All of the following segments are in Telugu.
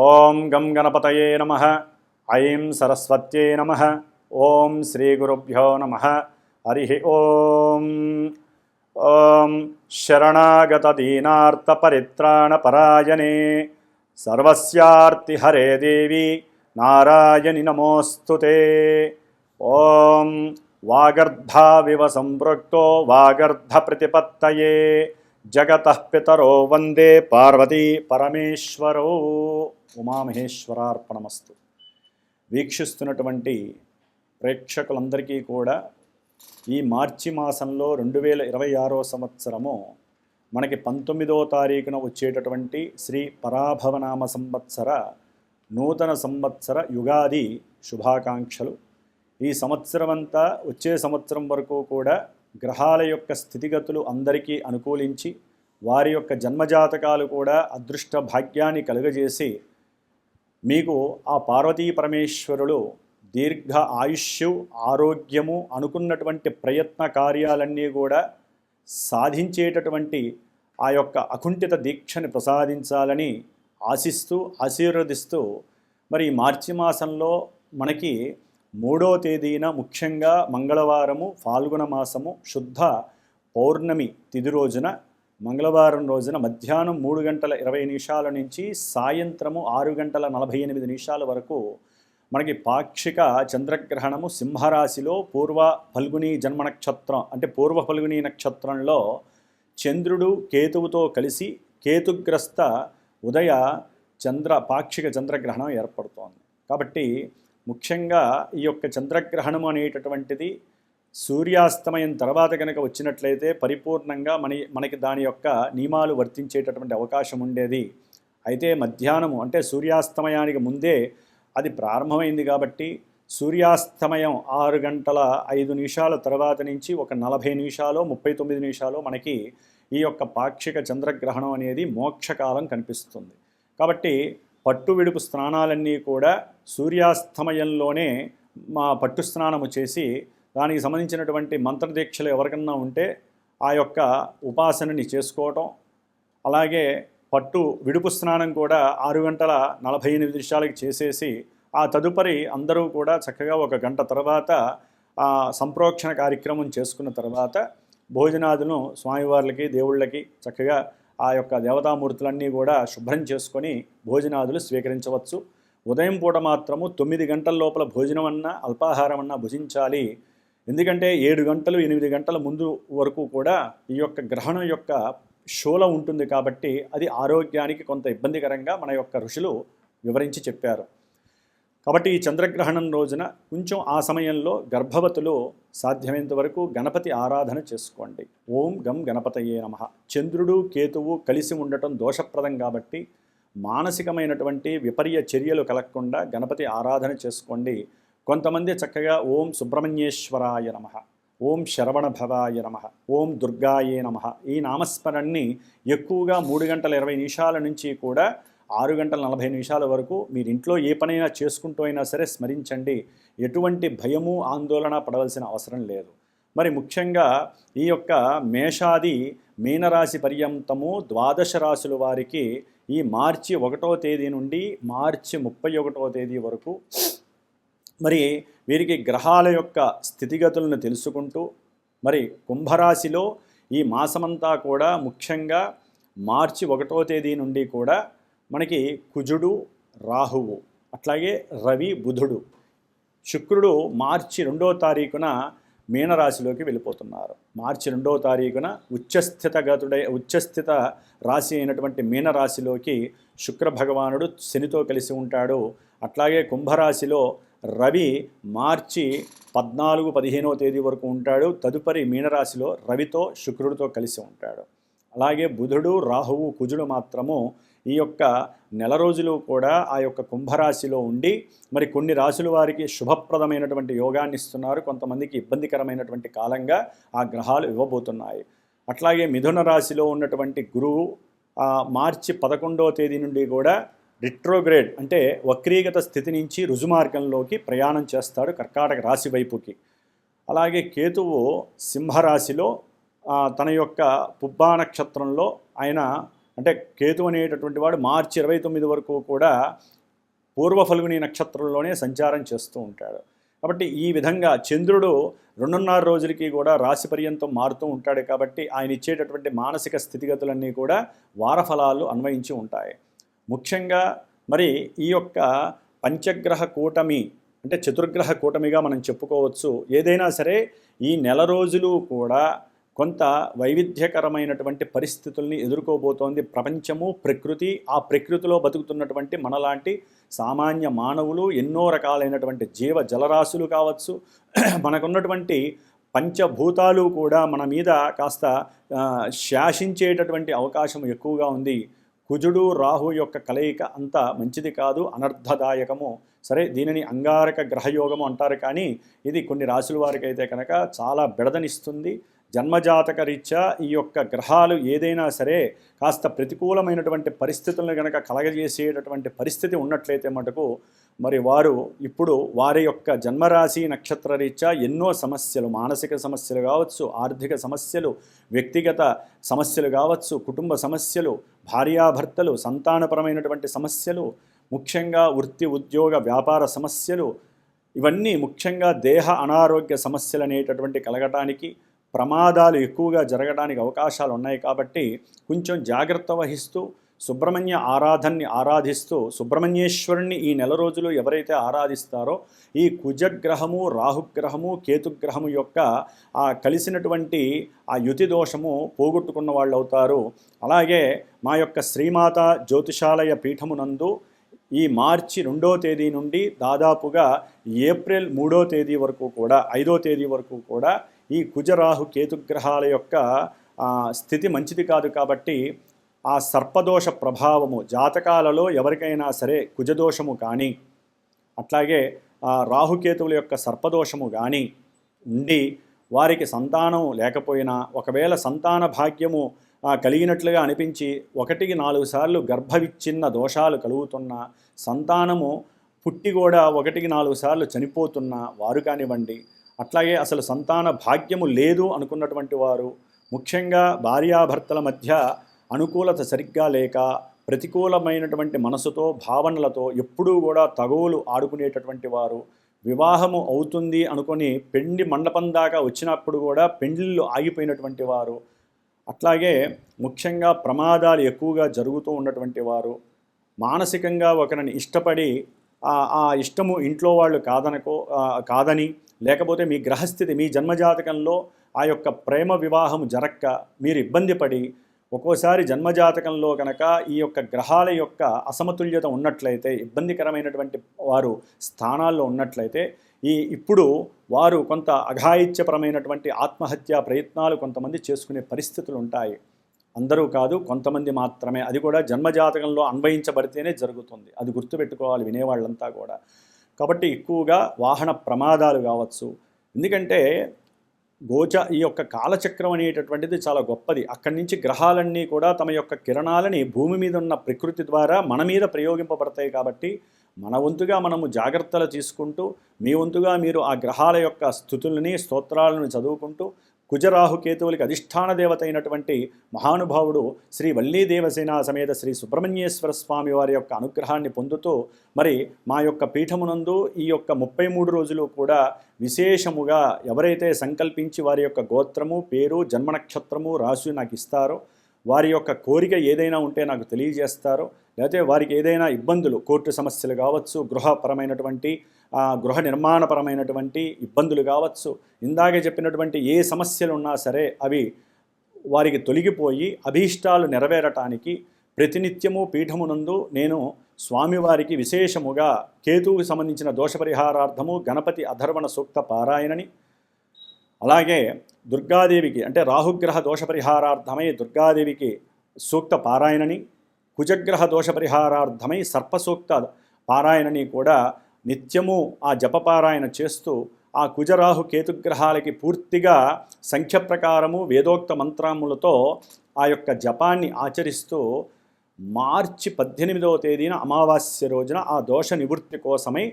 ఓం గం గణపతయే నమః. ఐం సరస్వత్యై నమః. ఓం శ్రీ గురుభ్యో నమః. హరి ఓం. ఓం శరణాగత దీనార్త పరిత్రాణ పరాయణే సర్వస్యార్తి హరే దేవి నారాయణి నమోస్తుతే. ఓం వాగర్ధావివ సంపృక్తో వాగర్ధ ప్రతిపత్తయే జగతః పితరో వందే పార్వతీ పరమేశ్వరో. ఉమామహేశ్వరార్పణమస్తు. వీక్షిస్తున్నటువంటి ప్రేక్షకులందరికీ కూడా ఈ మార్చి మాసంలో 2026 సంవత్సరము మనకి 19వ తారీఖున వచ్చేటటువంటి శ్రీ పరాభవనామ సంవత్సర నూతన సంవత్సర యుగాది శుభాకాంక్షలు. ఈ సంవత్సరం అంతా వచ్చే సంవత్సరం వరకు కూడా గ్రహాల యొక్క స్థితిగతులు అందరికీ అనుకూలించి వారి యొక్క జన్మజాతకాలు కూడా అదృష్ట భాగ్యాన్ని కలుగజేసి మీకు ఆ పార్వతీ పరమేశ్వరులు దీర్ఘ ఆయుష్యు ఆరోగ్యము అనుకున్నటువంటి ప్రయత్న కార్యాలన్నీ కూడా సాధించేటటువంటి ఆ యొక్క అకుంఠిత దీక్షని ప్రసాదించాలని ఆశిస్తూ ఆశీర్వదిస్తూ మరి మార్చి మాసంలో మనకి 3వ తేదీన ముఖ్యంగా మంగళవారము ఫాల్గుణ మాసము శుద్ధ పౌర్ణమి తిథి రోజున మంగళవారం రోజున మధ్యాహ్నం 3:20 నుంచి సాయంత్రము 6:48 వరకు మనకి పాక్షిక చంద్రగ్రహణము సింహరాశిలో పూర్వ ఫల్గుని జన్మ నక్షత్రం అంటే పూర్వ ఫల్గుని నక్షత్రంలో చంద్రుడు కేతువుతో కలిసి కేతుగ్రస్త ఉదయ పాక్షిక చంద్రగ్రహణం ఏర్పడుతోంది. కాబట్టి ముఖ్యంగా ఈ యొక్క చంద్రగ్రహణం అనేటటువంటిది సూర్యాస్తమయం తర్వాత కనుక వచ్చినట్లయితే పరిపూర్ణంగా మనకి దాని యొక్క నియమాలు వర్తించేటటువంటి అవకాశం ఉండేది. అయితే మధ్యాహ్నము అంటే సూర్యాస్తమయానికి ముందే అది ప్రారంభమైంది కాబట్టి సూర్యాస్తమయం 6:05 తర్వాత నుంచి ఒక 40 నిమిషాలు 39 నిమిషాలు మనకి ఈ యొక్క పాక్షిక చంద్రగ్రహణం అనేది మోక్షకాలం కనిపిస్తుంది. కాబట్టి పట్టు విడుపు స్నానాలన్నీ కూడా సూర్యాస్తమయంలోనే పట్టు స్నానము చేసి దానికి సంబంధించినటువంటి మంత్రదీక్షలు ఎవరికన్నా ఉంటే ఆ యొక్క ఉపాసనని చేసుకోవటం, అలాగే పట్టు విడుపు స్నానం కూడా 6:48 చేసేసి ఆ తదుపరి అందరూ కూడా చక్కగా 1 గంట తర్వాత సంప్రోక్షణ కార్యక్రమం చేసుకున్న తర్వాత భోజనాదులను స్వామివార్లకి దేవుళ్ళకి చక్కగా ఆ యొక్క దేవతామూర్తులన్నీ కూడా శుభ్రం చేసుకొని భోజనాదులు స్వీకరించవచ్చు. ఉదయం పూట మాత్రము 9 గంటల లోపల భోజనం అన్నా అల్పాహారం అన్నా భుజించాలి. ఎందుకంటే 7 గంటలు 8 గంటల ముందు వరకు కూడా ఈ యొక్క గ్రహణం యొక్క శూల ఉంటుంది కాబట్టి అది ఆరోగ్యానికి కొంత ఇబ్బందికరంగా మన యొక్క ఋషులు వివరించి చెప్పారు. కాబట్టి ఈ చంద్రగ్రహణం రోజున కొంచెం ఆ సమయంలో గర్భవతులు సాధ్యమైనంత వరకు గణపతి ఆరాధన చేసుకోండి. ఓం గం గణపతయే నమః. చంద్రుడు కేతువు కలిసి ఉండటం దోషప్రదం కాబట్టి మానసికమైనటువంటి విపర్య చర్యలు కలగకుండా గణపతి ఆరాధన చేసుకోండి. కొంతమంది చక్కగా ఓం సుబ్రహ్మణ్యేశ్వరాయ నమః, ఓం శరవణ భవాయ నమః, ఓం దుర్గాయే నమః ఈ నామస్మరణని ఎక్కువగా 3:20 నుంచి కూడా 6:40 వరకు మీరు ఇంట్లో ఏ పనైనా చేసుకుంటూ అయినా సరే స్మరించండి. ఎటువంటి భయము ఆందోళన పడవలసిన అవసరం లేదు. మరి ముఖ్యంగా ఈ యొక్క మేషాది మీనరాశి పర్యంతము 12 రాశుల వారికి ఈ మార్చి 1వ తేదీ నుండి మార్చి 31వ తేదీ వరకు మరి వీరికి గ్రహాల యొక్క స్థితిగతులను తెలుసుకుంటూ మరి కుంభరాశిలో ఈ మాసమంతా కూడా ముఖ్యంగా మార్చి 1వ తేదీ నుండి కూడా మనకి కుజుడు రాహువు అట్లాగే రవి బుధుడు శుక్రుడు మార్చి 2వ తారీఖున మీనరాశిలోకి వెళ్ళిపోతున్నారు. మార్చి 2వ తారీఖున ఉచ్చస్థిత రాశి అయినటువంటి మీనరాశిలోకి శుక్ర భగవానుడు శనితో కలిసి ఉంటాడు. అట్లాగే కుంభరాశిలో రవి మార్చి 14, 15వ తేదీ వరకు ఉంటాడు. తదుపరి మీనరాశిలో రవితో శుక్రుడితో కలిసి ఉంటాడు. అలాగే బుధుడు రాహువు కుజుడు మాత్రము ఈ యొక్క నెల రోజులు కూడా ఆ యొక్క కుంభరాశిలో ఉండి మరి కొన్ని రాశుల వారికి శుభప్రదమైనటువంటి యోగాన్ని ఇస్తున్నారు, కొంతమందికి ఇబ్బందికరమైనటువంటి కాలంగా ఆ గ్రహాలు ఇవ్వబోతున్నాయి. అట్లాగే మిథున రాశిలో ఉన్నటువంటి గురువు మార్చి 11వ తేదీ నుండి కూడా రిట్రోగ్రేడ్ అంటే వక్రీగత స్థితి నుంచి రుజుమార్గంలోకి ప్రయాణం చేస్తాడు కర్కాటక రాశి వైపుకి. అలాగే కేతువు సింహరాశిలో తన యొక్క పుబ్బా నక్షత్రంలో ఆయన అంటే కేతు అనేటటువంటి వాడు మార్చి 29 వరకు కూడా పూర్వ ఫల్గుని నక్షత్రంలోనే సంచారం చేస్తూ ఉంటాడు. కాబట్టి ఈ విధంగా చంద్రుడు 2.5 రోజులకి కూడా రాశి పర్యంతం మారుతూ ఉంటాడు. కాబట్టి ఆయన ఇచ్చేటటువంటి మానసిక స్థితిగతులన్నీ కూడా వారఫలాలు అన్వయించి ఉంటాయి. ముఖ్యంగా మరి ఈ యొక్క పంచగ్రహ కూటమి అంటే చతుర్గ్రహ కూటమిగా మనం చెప్పుకోవచ్చు. ఏదైనా సరే ఈ నెల రోజులు కూడా కొంత వైవిధ్యకరమైనటువంటి పరిస్థితుల్ని ఎదుర్కోబోతోంది ప్రపంచము, ప్రకృతి. ఆ ప్రకృతిలో బతుకుతున్నటువంటి మనలాంటి సామాన్య మానవులు, ఎన్నో రకాలైనటువంటి జీవ జలరాశులు కావచ్చు, మనకున్నటువంటి పంచభూతాలు కూడా మన మీద కాస్త శాసించేటటువంటి అవకాశం ఎక్కువగా ఉంది. కుజుడు రాహు యొక్క కలయిక అంత మంచిది కాదు, అనర్థదాయకము. సరే, దీనిని అంగారక గ్రహయోగము అంటారు, కానీ ఇది కొన్ని రాశుల వారికి అయితే కనుక చాలా బెడదనిస్తుంది. జన్మజాతక రీత్యా ఈ యొక్క గ్రహాలు ఏదైనా సరే కాస్త ప్రతికూలమైనటువంటి పరిస్థితులను కనుక కలగజేసేటటువంటి పరిస్థితి ఉన్నట్లయితే మటుకు మరి వారు ఇప్పుడు వారి యొక్క జన్మరాశి నక్షత్ర రీత్యా ఎన్నో సమస్యలు, మానసిక సమస్యలు కావచ్చు, ఆర్థిక సమస్యలు, వ్యక్తిగత సమస్యలు కావచ్చు, కుటుంబ సమస్యలు, భార్యాభర్తలు, సంతానపరమైనటువంటి సమస్యలు, ముఖ్యంగా వృత్తి ఉద్యోగ వ్యాపార సమస్యలు, ఇవన్నీ ముఖ్యంగా దేహ అనారోగ్య సమస్యలు అనేటటువంటి కలగటానికి, ప్రమాదాలు ఎక్కువగా జరగడానికి అవకాశాలు ఉన్నాయి. కాబట్టి కొంచెం జాగ్రత్త వహిస్తూ సుబ్రహ్మణ్య ఆరాధనని ఆరాధిస్తూ సుబ్రహ్మణ్యేశ్వరుణ్ణి ఈ నెల రోజులు ఎవరైతే ఆరాధిస్తారో ఈ కుజగ్రహము, రాహుగ్రహము, కేతుగ్రహము యొక్క ఆ కలిసినటువంటి ఆ యుతి దోషము పోగొట్టుకున్న వాళ్ళు అవుతారు. అలాగే మా యొక్క శ్రీమాత జ్యోతిషాలయ పీఠమునందు ఈ మార్చి 2వ తేదీ నుండి దాదాపుగా ఏప్రిల్ 3వ తేదీ వరకు కూడా 5వ తేదీ వరకు కూడా ఈ కుజరాహు కేతుగ్రహాల యొక్క స్థితి మంచిది కాదు. కాబట్టి ఆ సర్పదోష ప్రభావము జాతకాలలో ఎవరికైనా సరే కుజదోషము కానీ అట్లాగే రాహుకేతువుల యొక్క సర్పదోషము కానీ ఉండి వారికి సంతానం లేకపోయినా, ఒకవేళ సంతాన భాగ్యము కలిగినట్లుగా అనిపించి 1-4 సార్లు గర్భవిచ్ఛిన్న దోషాలు కలుగుతున్నా, సంతానము పుట్టి కూడా 1-4 సార్లు చనిపోతున్నా వారు కానివ్వండి, అట్లాగే అసలు సంతాన భాగ్యము లేదు అనుకున్నటువంటి వారు, ముఖ్యంగా భార్యాభర్తల మధ్య అనుకూలత సరిగ్గా లేక ప్రతికూలమైనటువంటి మనసుతో భావనలతో ఎప్పుడూ కూడా తగువులు ఆడుకునేటటువంటి వారు, వివాహము అవుతుంది అనుకొని పెండి మండపం దాకా వచ్చినప్పుడు కూడా పెండ్లిళ్ళు ఆగిపోయినటువంటి వారు, అట్లాగే ముఖ్యంగా ప్రమాదాలు ఎక్కువగా జరుగుతూ ఉన్నటువంటి వారు, మానసికంగా ఒకరిని ఇష్టపడి ఆ ఇష్టము ఇంట్లో వాళ్ళు కాదని, లేకపోతే మీ గ్రహస్థితి మీ జన్మజాతకంలో ఆ యొక్క ప్రేమ వివాహం జరక్క మీరు ఇబ్బంది పడి, ఒక్కోసారి జన్మజాతకంలో కనుక ఈ యొక్క గ్రహాల యొక్క అసమతుల్యత ఉన్నట్లయితే, ఇబ్బందికరమైనటువంటి వారు స్థానాల్లో ఉన్నట్లయితే ఇప్పుడు వారు కొంత అఘాయిత్యపరమైనటువంటి ఆత్మహత్యా ప్రయత్నాలు కొంతమంది చేసుకునే పరిస్థితులు ఉంటాయి. అందరూ కాదు, కొంతమంది మాత్రమే. అది కూడా జన్మజాతకంలో అన్వయించబడితేనే జరుగుతుంది. అది గుర్తుపెట్టుకోవాలి వినేవాళ్ళంతా కూడా. కాబట్టి ఎక్కువగా వాహన ప్రమాదాలు కావచ్చు. ఎందుకంటే ఈ యొక్క కాలచక్రం అనేటటువంటిది చాలా గొప్పది. అక్కడి నుంచి గ్రహాలన్నీ కూడా తమ యొక్క కిరణాలని భూమి మీద ఉన్న ప్రకృతి ద్వారా మన మీద ప్రయోగింపబడతాయి. కాబట్టి మన వంతుగా మనము జాగ్రత్తలు తీసుకుంటూ, మీ వంతుగా మీరు ఆ గ్రహాల యొక్క స్థుతుల్ని స్తోత్రాలను చదువుకుంటూ, కుజరాహుకేతువులకి అధిష్టాన దేవత అయినటువంటి మహానుభావుడు శ్రీ వల్లీ దేవసేన సమేత శ్రీ సుబ్రహ్మణ్యేశ్వర స్వామి వారి యొక్క అనుగ్రహాన్ని పొందుతూ మరి మా యొక్క పీఠమునందు ఈ యొక్క 33 రోజులు కూడా విశేషముగా ఎవరైతే సంకల్పించి వారి యొక్క గోత్రము, పేరు, జన్మ నక్షత్రము, రాశి నాకు ఇస్తారో, వారి యొక్క కోరిక ఏదైనా ఉంటే నాకు తెలియజేస్తారో, లేకపోతే వారికి ఏదైనా ఇబ్బందులు, కోర్టు సమస్యలు కావచ్చు, గృహపరమైనటువంటి గృహ నిర్మాణపరమైనటువంటి ఇబ్బందులు కావచ్చు, ఇందాకే చెప్పినటువంటి ఏ సమస్యలు ఉన్నా సరే అవి వారికి తొలగిపోయి అభీష్టాలు నెరవేరటానికి ప్రతినిత్యము పీఠమునందు నేను స్వామివారికి విశేషముగా కేతువుకు సంబంధించిన దోషపరిహారార్థము గణపతి అధర్వణ సూక్త పారాయణని, అలాగే దుర్గాదేవికి అంటే రాహుగ్రహ దోషపరిహారార్థమై దుర్గాదేవికి సూక్త పారాయణని, కుజగ్రహ దోషపరిహారార్థమై సర్పసూక్త పారాయణని కూడా నిత్యము ఆ జపపారాయణ చేస్తూ ఆ కుజరాహు కేతుగ్రహాలకి పూర్తిగా సంఖ్య ప్రకారము వేదోక్త మంత్రములతో ఆ యొక్క జపాన్ని ఆచరిస్తూ మార్చి 18వ తేదీన అమావాస్య రోజున ఆ దోష నివృత్తి కోసమై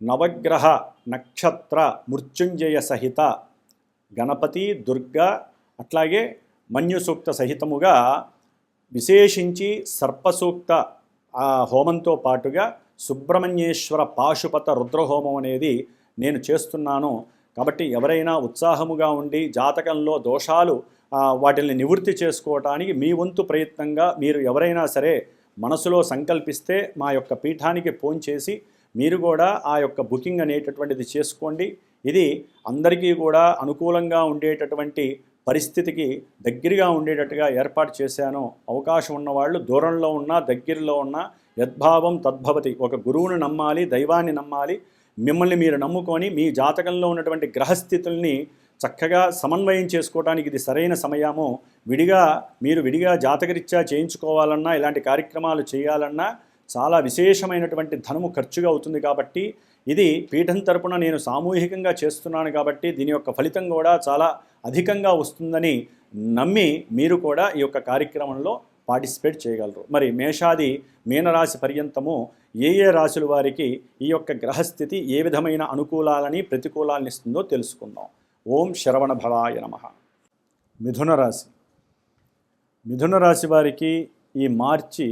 నవగ్రహ నక్షత్ర మృత్యుంజయ సహిత గణపతి, దుర్గా, అట్లాగే మన్యు సూక్త సహితముగా విశేషించి సర్పసూక్త హోమంతో పాటుగా సుబ్రహ్మణ్యేశ్వర పాశుపత రుద్రహోమం అనేది నేను చేస్తున్నాను. కాబట్టి ఎవరైనా ఉత్సాహముగా ఉండి జాతకంలో దోషాలు వాటిని నివృత్తి చేసుకోవటానికి మీ వంతు ప్రయత్నంగా మీరు ఎవరైనా సరే మనసులో సంకల్పిస్తే మా యొక్క పీఠానికి ఫోన్ చేసి మీరు కూడా ఆ యొక్క బుకింగ్ అనేటటువంటిది చేసుకోండి. ఇది అందరికీ కూడా అనుకూలంగా ఉండేటటువంటి పరిస్థితికి దగ్గరగా ఉండేటట్టుగా ఏర్పాటు చేశాను. అవకాశం ఉన్నవాళ్ళు దూరంలో ఉన్నా దగ్గరలో ఉన్నా యద్భావం తద్భవతి. ఒక గురువుని నమ్మాలి, దైవాన్ని నమ్మాలి. మిమ్మల్ని మీరు నమ్ముకొని మీ జాతకంలో ఉన్నటువంటి గ్రహస్థితుల్ని చక్కగా సమన్వయం చేసుకోవడానికి ఇది సరైన సమయము. మీరు విడిగా జాతకరీత్యా చేయించుకోవాలన్నా ఇలాంటి కార్యక్రమాలు చేయాలన్నా చాలా విశేషమైనటువంటి ధనము ఖర్చుగా అవుతుంది. కాబట్టి ఇది పీఠం తరపున నేను సామూహికంగా చేస్తున్నాను కాబట్టి దీని యొక్క ఫలితం కూడా చాలా అధికంగా వస్తుందని నమ్మి మీరు కూడా ఈ యొక్క కార్యక్రమంలో పార్టిసిపేట్ చేయగలరు. మరి మేషాది మీనరాశి పర్యంతము ఏ రాశుల వారికి ఈ యొక్క గ్రహస్థితి ఏ విధమైన అనుకూలాలని ప్రతికూలాలని ఇస్తుందో తెలుసుకుందాం. ఓం శరవణ భవాయ నమః. మిథున రాశి. మిథున రాశి వారికి ఈ మార్చి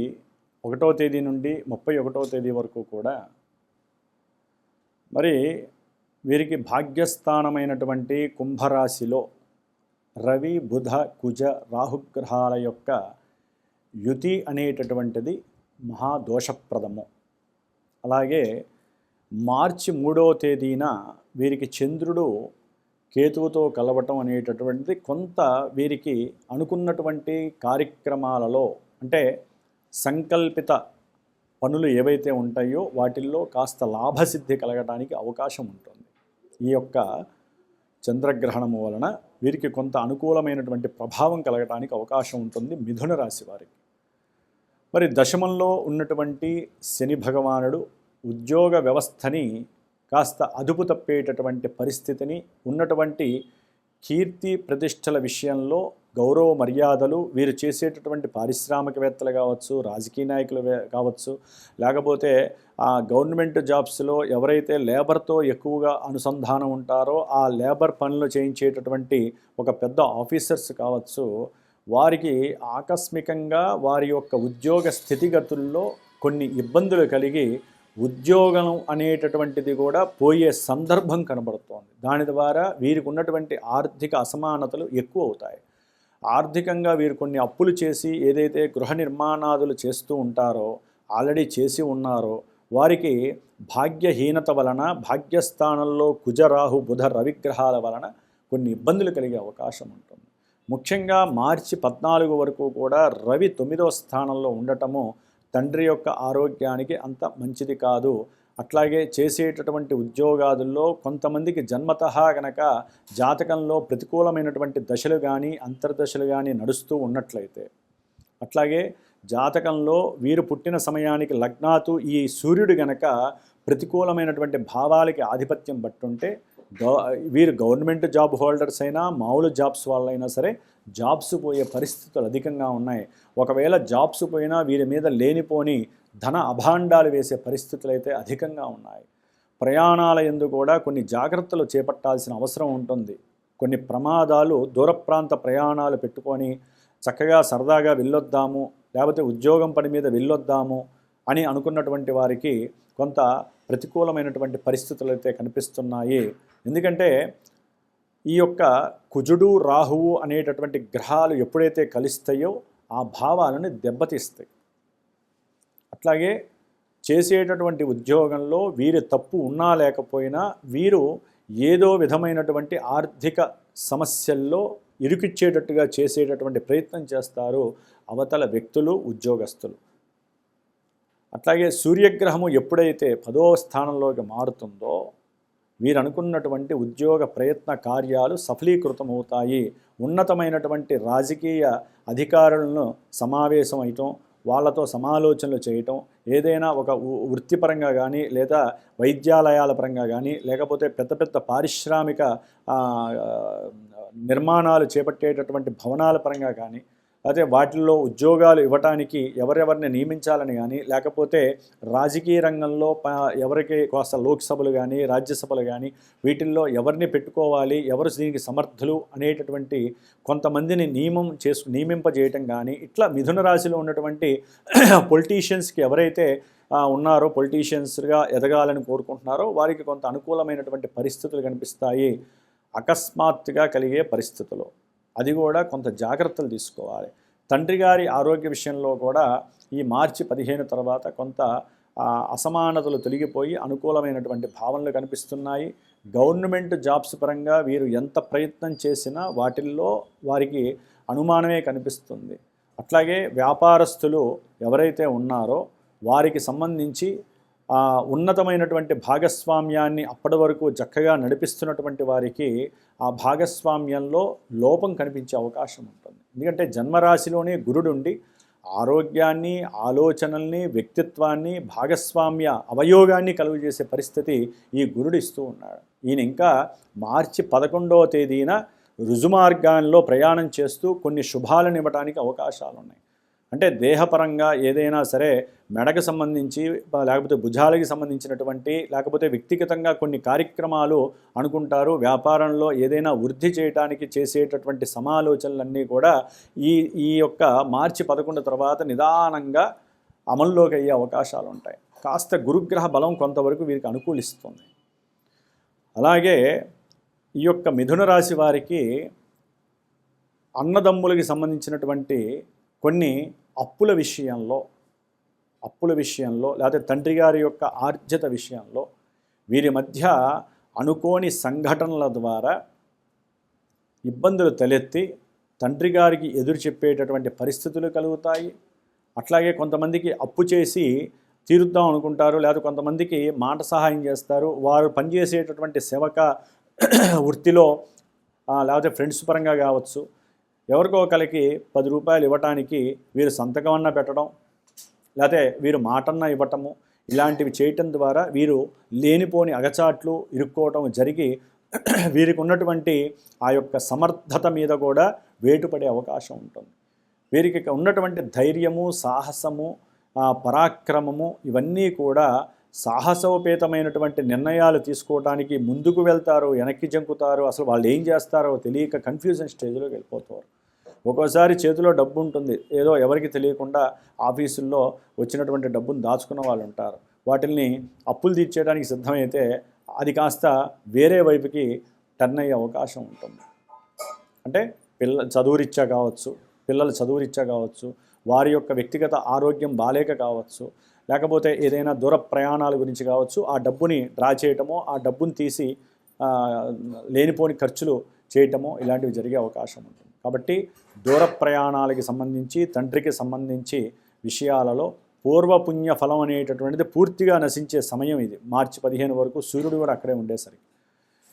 1వ తేదీ నుండి 31వ తేదీ వరకు కూడా మరి వీరికి భాగ్యస్థానమైనటువంటి కుంభరాశిలో రవి, బుధ, కుజ, రాహుగ్రహాల యొక్క యుతి అనేటటువంటిది మహాదోషప్రదము. అలాగే మార్చి 3వ తేదీన వీరికి చంద్రుడు కేతువుతో కలవటం అనేటటువంటిది కొంత వీరికి అనుకున్నటువంటి కార్యక్రమాలలో అంటే సంకల్పిత పనులు ఏవైతే ఉంటాయో వాటిల్లో కాస్త లాభసిద్ధి కలగడానికి అవకాశం ఉంటుంది. ఈ యొక్క చంద్రగ్రహణము వలన వీరికి కొంత అనుకూలమైనటువంటి ప్రభావం కలగడానికి అవకాశం ఉంటుంది మిథున రాశి వారికి. మరి దశమంలో ఉన్నటువంటి శని భగవానుడు ఉద్యోగ వ్యవస్థని కాస్త అదుపు తప్పేటటువంటి పరిస్థితిని, ఉన్నటువంటి కీర్తి ప్రతిష్టల విషయంలో గౌరవ మర్యాదలు వీరు చేసేటటువంటి పారిశ్రామికవేత్తలు కావచ్చు, రాజకీయ నాయకులు కావచ్చు, లేకపోతే గవర్నమెంట్ జాబ్స్లో ఎవరైతే లేబర్తో ఎక్కువగా అనుసంధానం ఉంటారో ఆ లేబర్ పనులు చేయించేటటువంటి ఒక పెద్ద ఆఫీసర్స్ కావచ్చు, వారికి ఆకస్మికంగా వారి యొక్క ఉద్యోగ స్థితిగతుల్లో కొన్ని ఇబ్బందులు కలిగి ఉద్యోగం అనేటటువంటిది కూడా పోయే సందర్భం కనబడుతోంది. దాని ద్వారా వీరికి ఉన్నటువంటి ఆర్థిక అసమానతలు ఎక్కువ అవుతాయి. ఆర్థికంగా వీరు కొన్ని అప్పులు చేసి ఏదైతే గృహ నిర్మాణాదులు చేస్తూ ఉంటారో, ఆల్రెడీ చేసి ఉన్నారో, వారికి భాగ్యహీనత వలన భాగ్యస్థానంలో కుజరాహు బుధ రవిగ్రహాల వలన కొన్ని ఇబ్బందులు కలిగే అవకాశం ఉంటుంది. ముఖ్యంగా మార్చి 14 వరకు కూడా రవి 9వ స్థానంలో ఉండటము తండ్రి యొక్క ఆరోగ్యానికి అంత మంచిది కాదు. అట్లాగే చేసేటటువంటి ఉద్యోగాదుల్లో కొంతమందికి జన్మతః గనక జాతకంలో ప్రతికూలమైనటువంటి దశలు కానీ అంతర్దశలు కానీ నడుస్తూ ఉన్నట్లయితే, అట్లాగే జాతకంలో వీరు పుట్టిన సమయానికి లగ్నాతు ఈ సూర్యుడు గనక ప్రతికూలమైనటువంటి భావాలకి ఆధిపత్యం పట్టుంటే వీరు గవర్నమెంట్ జాబ్ హోల్డర్స్ అయినా మామూలు జాబ్స్ వాళ్ళైనా సరే జాబ్స్ పోయే పరిస్థితులు అధికంగా ఉన్నాయి. ఒకవేళ జాబ్స్ పోయినా వీరి మీద లేనిపోని ధన అభాండాలు వేసే పరిస్థితులు అయితే అధికంగా ఉన్నాయి. ప్రయాణాల యందు కూడా కొన్ని జాగ్రత్తలు చేపట్టాల్సిన అవసరం ఉంటుంది. కొన్ని ప్రమాదాలు దూర ప్రాంత ప్రయాణాలు పెట్టుకొని చక్కగా సరదాగా వెళ్ళొద్దాము, లేకపోతే ఉద్యోగం పని మీద వెళ్ళొద్దాము అని అనుకున్నటువంటి వారికి కొంత ప్రతికూలమైనటువంటి పరిస్థితులు అయితే కనిపిస్తున్నాయి. ఎందుకంటే ఈ యొక్క కుజుడు రాహువు అనేటటువంటి గ్రహాలు ఎప్పుడైతే కలుస్తాయో ఆ భావాలను దెబ్బతీస్తాయి. అట్లాగే చేసేటటువంటి ఉద్యోగంలో వీరి తప్పు ఉన్నా లేకపోయినా వీరు ఏదో విధమైనటువంటి ఆర్థిక సమస్యల్లో ఇరుకిచ్చేటట్టుగా చేసేటటువంటి ప్రయత్నం చేస్తారు అవతల వ్యక్తులు, ఉద్యోగస్తులు. అట్లాగే సూర్యగ్రహము ఎప్పుడైతే 10వ స్థానంలోకి మారుతుందో వీరు అనుకున్నటువంటి ఉద్యోగ ప్రయత్న కార్యాలు సఫలీకృతమవుతాయి. ఉన్నతమైనటువంటి రాజకీయ అధికారులను సమావేశం అవటం, వాళ్ళతో సమాలోచనలు చేయటం, ఏదైనా ఒక వృత్తిపరంగా కానీ లేదా వైద్యాలయాల పరంగా కానీ లేకపోతే పెద్ద పెద్ద పారిశ్రామిక నిర్మాణాలు చేపట్టేటటువంటి భవనాల పరంగా కానీ అదే వాటిల్లో ఉద్యోగాలు ఇవ్వటానికి ఎవరెవరిని నియమించాలని కానీ, లేకపోతే రాజకీయ రంగంలో ఎవరికి కాస్త లోక్సభలు కానీ, రాజ్యసభలు కానీ వీటిల్లో ఎవరిని పెట్టుకోవాలి, ఎవరు దీనికి సమర్థులు అనేటటువంటి కొంతమందిని నియమింపజేయటం కానీ, ఇట్లా మిథున రాశిలో ఉన్నటువంటి పొలిటీషియన్స్కి ఎవరైతే ఉన్నారో, పొలిటీషియన్స్గా ఎదగాలని కోరుకుంటున్నారో వారికి కొంత అనుకూలమైనటువంటి పరిస్థితులు కనిపిస్తాయి. అకస్మాత్తుగా కలిగే పరిస్థితులు, అది కూడా కొంత జాగ్రత్తలు తీసుకోవాలి. తండ్రి గారి ఆరోగ్య విషయంలో కూడా ఈ మార్చి 15 తర్వాత కొంత అసమానతలు తొలగిపోయి అనుకూలమైనటువంటి భావనలు కనిపిస్తున్నాయి. గవర్నమెంట్ జాబ్స్ పరంగా వీరు ఎంత ప్రయత్నం చేసినా వాటిల్లో వారికి అనుమానమే కనిపిస్తుంది. అట్లాగే వ్యాపారస్తులు ఎవరైతే ఉన్నారో వారికి సంబంధించి ఉన్నతమైనటువంటి భాగస్వామ్యాన్ని అప్పటి వరకు చక్కగా నడిపిస్తున్నటువంటి వారికి ఆ భాగస్వామ్యంలో లోపం కనిపించే అవకాశం ఉంటుంది. ఎందుకంటే జన్మరాశిలోనే గురుడుండి ఆరోగ్యాన్ని, ఆలోచనల్ని, వ్యక్తిత్వాన్ని, భాగస్వామ్య అవయోగాన్ని కలుగజేసే పరిస్థితి ఈ గురుడు ఇస్తూ ఉన్నాడు. ఈయన ఇంకా మార్చి 11వ తేదీన రుజుమార్గాల్లో ప్రయాణం చేస్తూ కొన్ని శుభాలను ఇవ్వడానికి అవకాశాలు ఉన్నాయి. అంటే దేహపరంగా ఏదైనా సరే మెడకు సంబంధించి, లేకపోతే భుజాలకి సంబంధించినటువంటి, లేకపోతే వ్యక్తిగతంగా కొన్ని కార్యక్రమాలు అనుకుంటారు. వ్యాపారంలో ఏదైనా వృద్ధి చేయడానికి చేసేటటువంటి సమాలోచనలన్నీ కూడా ఈ యొక్క మార్చి 11 తర్వాత నిదానంగా అమల్లోకి అయ్యే అవకాశాలు ఉంటాయి. కాస్త గురుగ్రహ బలం కొంతవరకు వీరికి అనుకూలిస్తుంది. అలాగే ఈ యొక్క మిథున రాశి వారికి అన్నదమ్ములకి సంబంధించినటువంటి కొన్ని అప్పుల విషయంలో లేకపోతే తండ్రి గారి యొక్క ఆర్జిత విషయంలో వీరి మధ్య అనుకోని సంఘటనల ద్వారా ఇబ్బందులు తలెత్తి తండ్రి గారికి ఎదురు చెప్పేటటువంటి పరిస్థితులు కలుగుతాయి. అట్లాగే కొంతమందికి అప్పు చేసి తీరుద్దాం అనుకుంటారు, లేదా కొంతమందికి మాట సహాయం చేస్తారు. వారు పనిచేసేటటువంటి సేవక వృత్తిలో లేకపోతే ఫ్రెండ్స్ పరంగా కావచ్చు, ఎవరికో ఒకరికి 10 రూపాయలు ఇవ్వటానికి వీరు సంతకం అన్నా పెట్టడం, లేకపోతే వీరు మాటన్నా ఇవ్వటము, ఇలాంటివి చేయటం ద్వారా వీరు లేనిపోని అగచాట్లు ఇరుక్కోవటం జరిగి వీరికి ఉన్నటువంటి ఆ యొక్క సమర్థత మీద కూడా వేటుపడే అవకాశం ఉంటుంది. వీరికి ఉన్నటువంటి ధైర్యము, సాహసము, పరాక్రమము ఇవన్నీ కూడా సాహసోపేతమైనటువంటి నిర్ణయాలు తీసుకోవడానికి ముందుకు వెళ్తారు, వెనక్కి జంకుతారు. అసలు వాళ్ళు ఏం చేస్తారో తెలియక కన్ఫ్యూజన్ స్టేజ్లోకి వెళ్ళిపోతారు. ఒక్కోసారి చేతిలో డబ్బు ఉంటుంది, ఏదో ఎవరికి తెలియకుండా ఆఫీసుల్లో వచ్చినటువంటి డబ్బును దాచుకున్న వాళ్ళు ఉంటారు. వాటిల్ని అప్పులు తీర్చేయడానికి సిద్ధమైతే అది కాస్త వేరే వైపుకి టర్న్ అయ్యే అవకాశం ఉంటుంది. అంటే పిల్లల చదువురీత్యా కావచ్చు, వారి యొక్క వ్యక్తిగత ఆరోగ్యం బాలేక కావచ్చు, లేకపోతే ఏదైనా దూర ప్రయాణాల గురించి కావచ్చు, ఆ డబ్బుని డ్రా చేయటమో, ఆ డబ్బుని తీసి లేనిపోని ఖర్చులు చేయటమో ఇలాంటివి జరిగే అవకాశం ఉంటుంది. కాబట్టి దూర ప్రయాణాలకి సంబంధించి, తండ్రికి సంబంధించి విషయాలలో పూర్వపుణ్య ఫలం అనేటటువంటిది పూర్తిగా నశించే సమయం ఇది. మార్చి 15 వరకు సూర్యుడు కూడా అక్కడే ఉండేసరికి.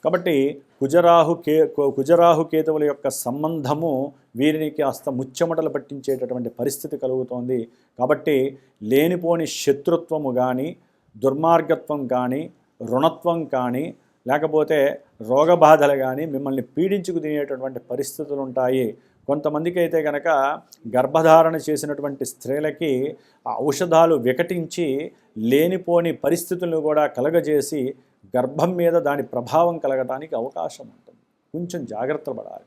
కాబట్టి కుజరాహు కేతువుల యొక్క సంబంధము వీరికి కాస్త ముచ్చెమటలు పట్టించేటటువంటి పరిస్థితి కలుగుతోంది. కాబట్టి లేనిపోని శత్రుత్వము కానీ, దుర్మార్గత్వం కానీ, రుణత్వం కానీ, లేకపోతే రోగబాధలు కానీ మిమ్మల్ని పీడించుకు తినేటటువంటి పరిస్థితులు ఉంటాయి. కొంతమందికి అయితే కనుక గర్భధారణ చేసినటువంటి స్త్రీలకి ఔషధాలు వికటించి లేనిపోని పరిస్థితులను కూడా కలగజేసి గర్భం మీద దాని ప్రభావం కలగటానికి అవకాశం ఉంటుంది. కొంచెం జాగ్రత్త పడాలి.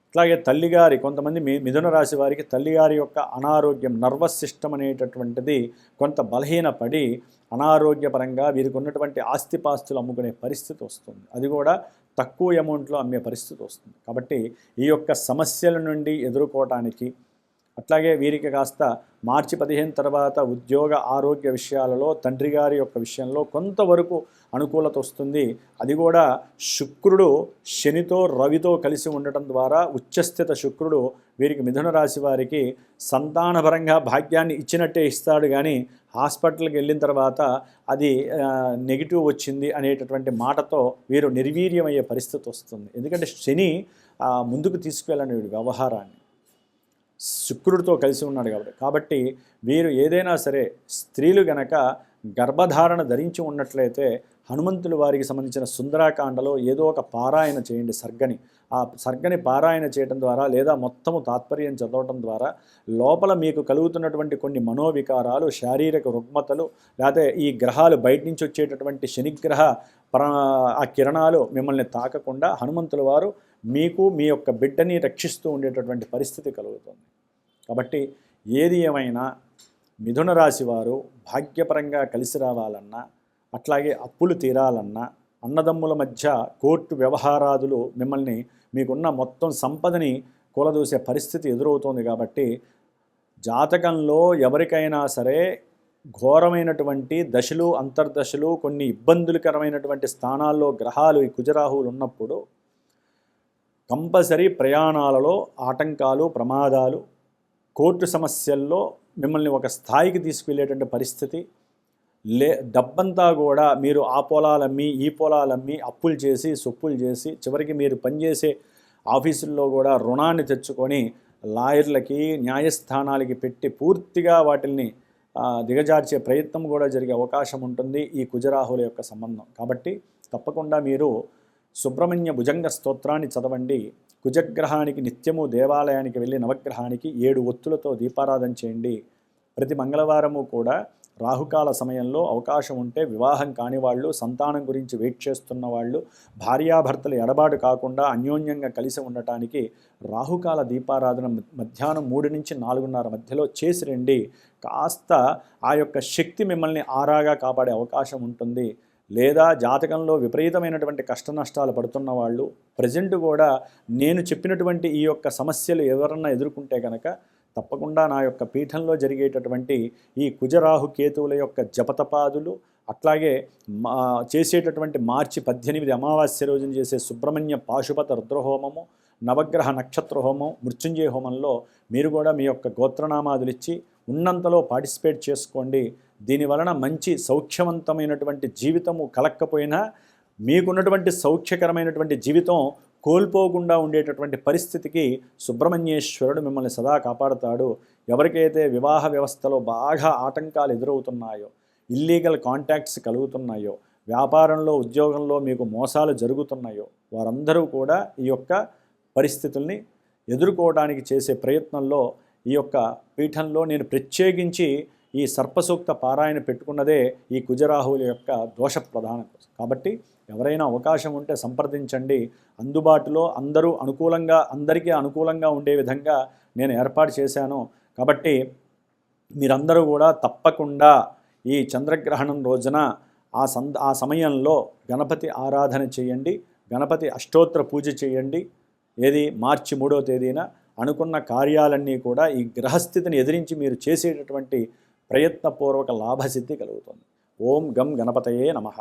అట్లాగే తల్లిగారి కొంతమంది మిథున రాశి వారికి తల్లిగారి యొక్క అనారోగ్యం, నర్వస్ సిస్టమ్ అనేటటువంటిది కొంత బలహీనపడి అనారోగ్యపరంగా వీరికి ఉన్నటువంటి ఆస్తిపాస్తులు అమ్ముకునే పరిస్థితి వస్తుంది. అది కూడా తక్కువ అమౌంట్లో అమ్మే పరిస్థితి వస్తుంది. కాబట్టి ఈ యొక్క సమస్యల నుండి ఎదుర్కోవటానికి, అట్లాగే వీరికి కాస్త మార్చి 15 తర్వాత ఉద్యోగ ఆరోగ్య విషయాలలో తండ్రి గారి యొక్క విషయంలో కొంతవరకు అనుకూలత వస్తుంది. అది కూడా శుక్రుడు శనితో రవితో కలిసి ఉండటం ద్వారా ఉచ్చస్థిత శుక్రుడు వీరికి మిథున రాశి వారికి సంతానపరంగా భాగ్యాన్ని ఇచ్చినట్టే ఇస్తాడు. కానీ హాస్పిటల్కి వెళ్ళిన తర్వాత అది నెగిటివ్ వచ్చింది అనేటటువంటి మాటతో వీరు నిర్వీర్యమయ్యే పరిస్థితి వస్తుంది. ఎందుకంటే శని ముందుకు తీసుకువెళ్ళని వీడి వ్యవహారాన్ని శుక్రుడితో కలిసి ఉన్నాడు కాబట్టి వీరు ఏదైనా సరే స్త్రీలు గనక గర్భధారణ ధరించి ఉన్నట్లయితే హనుమంతుల వారికి సంబంధించిన సుందరాకాండలో ఏదో ఒక పారాయణ చేయండి. సర్గని ఆ సర్గని పారాయణ చేయడం ద్వారా లేదా మొత్తము తాత్పర్యం చదవటం ద్వారా లోపల మీకు కలుగుతున్నటువంటి కొన్ని మనోవికారాలు, శారీరక రుగ్మతలు, లేకపోతే ఈ గ్రహాలు బయట నుంచి వచ్చేటటువంటి శనిగ్రహ ఆ కిరణాలు మిమ్మల్ని తాకకుండా హనుమంతుల వారు మీకు మీ యొక్క బిడ్డని రక్షిస్తూ ఉండేటటువంటి పరిస్థితి కలుగుతుంది. కాబట్టి ఏది ఏమైనా మిథున రాశి వారు భాగ్యపరంగా కలిసి రావాలన్నా, అట్లాగే అప్పులు తీరాలన్నా, అన్నదమ్ముల మధ్య కోర్టు వ్యవహారాదులు మిమ్మల్ని మీకున్న మొత్తం సంపదని కూలదూసే పరిస్థితి ఎదురవుతోంది. కాబట్టి జాతకంలో ఎవరికైనా సరే ఘోరమైనటువంటి దశలు, అంతర్దశలు, కొన్ని ఇబ్బందులకరమైనటువంటి స్థానాల్లో గ్రహాలు ఈ కుజరాహువులు ఉన్నప్పుడు కంపల్సరీ ప్రయాణాలలో ఆటంకాలు, ప్రమాదాలు, కోర్టు సమస్యల్లో మిమ్మల్ని ఒక స్థాయికి తీసుకెళ్లేటువంటి పరిస్థితి, డబ్బంతా కూడా మీరు ఆ పొలాలమ్మి ఈ పొలాలమ్మి అప్పులు చేసి సొప్పులు చేసి చివరికి మీరు పనిచేసే ఆఫీసుల్లో కూడా రుణాన్ని తెచ్చుకొని లాయర్లకి, న్యాయస్థానాలకి పెట్టి పూర్తిగా వాటిల్ని దిగజార్చే ప్రయత్నం కూడా జరిగే అవకాశం ఉంటుంది ఈ కుజరాహుల యొక్క సంబంధం. కాబట్టి తప్పకుండా మీరు సుబ్రహ్మణ్య భుజంగ స్తోత్రాన్ని చదవండి. కుజగ్రహానికి నిత్యము దేవాలయానికి వెళ్ళి నవగ్రహానికి 7 ఒత్తులతో దీపారాధన చేయండి. ప్రతి మంగళవారము కూడా రాహుకాల సమయంలో అవకాశం ఉంటే వివాహం కాని వాళ్ళు, సంతానం గురించి వెయిట్ చేస్తున్న వాళ్ళు, భార్యాభర్తలు ఎడబాటు కాకుండా అన్యోన్యంగా కలిసి ఉండటానికి రాహుకాల దీపారాధన మధ్యాహ్నం 3 నుంచి 4:30 మధ్యలో చేసి రండి. కాస్త ఆ యొక్క శక్తి మిమ్మల్ని ఆరాగా కాపాడే అవకాశం ఉంటుంది. లేదా జాతకంలో విపరీతమైనటువంటి కష్ట నష్టాలు పడుతున్న వాళ్ళు ప్రజెంట్ కూడా నేను చెప్పినటువంటి ఈ యొక్క సమస్యలు ఎవరన్నా ఎదుర్కొంటే కనుక తప్పకుండా నా యొక్క పీఠంలో జరిగేటటువంటి ఈ కుజరాహు కేతువుల యొక్క జపతపాదులు, అట్లాగే చేసేటటువంటి మార్చి 18 అమావాస్య రోజున చేసే సుబ్రహ్మణ్య పాశుపత రుద్రహోమము, నవగ్రహ నక్షత్ర హోమం, మృత్యుంజయ హోమంలో మీరు కూడా మీ యొక్క గోత్రనామాదులు ఇచ్చి ఉన్నంతలో పార్టిసిపేట్ చేసుకోండి. దీనివలన మంచి సౌఖ్యవంతమైనటువంటి జీవితము కలక్కపోయినా మీకున్నటువంటి సౌఖ్యకరమైనటువంటి జీవితం కోల్పోకుండా ఉండేటటువంటి పరిస్థితికి సుబ్రహ్మణ్యేశ్వరుడు మిమ్మల్ని సదా కాపాడుతాడు. ఎవరికైతే వివాహ వ్యవస్థలో బాగా ఆటంకాలు ఎదురవుతున్నాయో, ఇల్లీగల్ కాంటాక్ట్స్ కలుగుతున్నాయో, వ్యాపారంలో ఉద్యోగంలో మీకు మోసాలు జరుగుతున్నాయో వారందరూ కూడా ఈ యొక్క పరిస్థితుల్ని ఎదుర్కోవడానికి చేసే ప్రయత్నంలో ఈ యొక్క పీఠంలో నేను ప్రత్యేకించి ఈ సర్పసూక్త పారాయణ పెట్టుకున్నదే ఈ కుజరాహువుల యొక్క దోష ప్రధానం కోసం. కాబట్టి ఎవరైనా అవకాశం ఉంటే సంప్రదించండి. అందుబాటులో అందరికీ అనుకూలంగా ఉండే విధంగా నేను ఏర్పాటు చేశాను. కాబట్టి మీరందరూ కూడా తప్పకుండా ఈ చంద్రగ్రహణం రోజున ఆ సమయంలో గణపతి ఆరాధన చేయండి, గణపతి అష్టోత్తర పూజ చేయండి. ఏది మార్చి 3వ తేదీన అనుకున్న కార్యాలన్నీ కూడా ఈ గ్రహస్థితిని ఎదిరించి మీరు చేసేటటువంటి ప్రయత్నపూర్వక లాభసిద్ధి కలుగుతుంది. ఓం గం గణపతయే నమః.